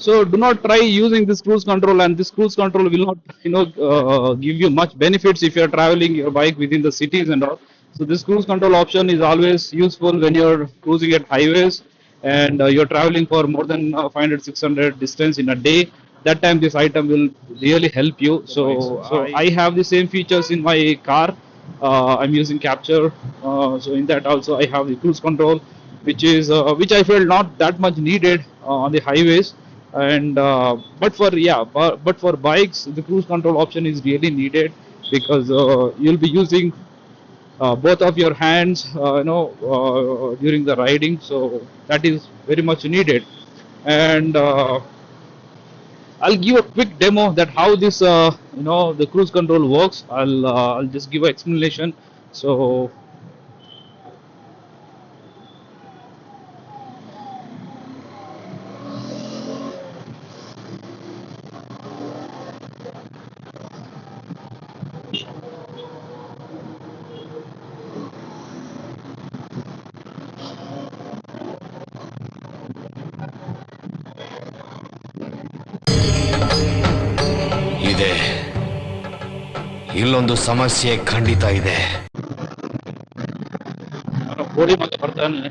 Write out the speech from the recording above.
So do not try using this cruise control, and this cruise control will not give you much benefits if you are traveling your bike within the cities and all. So this cruise control option is always useful when you're cruising at highways and you're traveling for more than 500 600 distance in a day. That time this item will really help you. So I have the same features in my car. I'm using capture. So in that also I have the cruise control, which I felt not that much needed on the highways. And but for bikes the cruise control option is really needed, because you'll be using both of your hands during the riding, so that is very much needed. And I'll give a quick demo that how this the cruise control works. I'll just give an explanation. So ಇದೆ, ಇಲ್ಲೊಂದು ಸಮಸ್ಯೆ ಖಂಡಿತ ಇದೆ. ಕೋಳಿ ಮತ್ತೆ ಬರ್ತಾನೆ.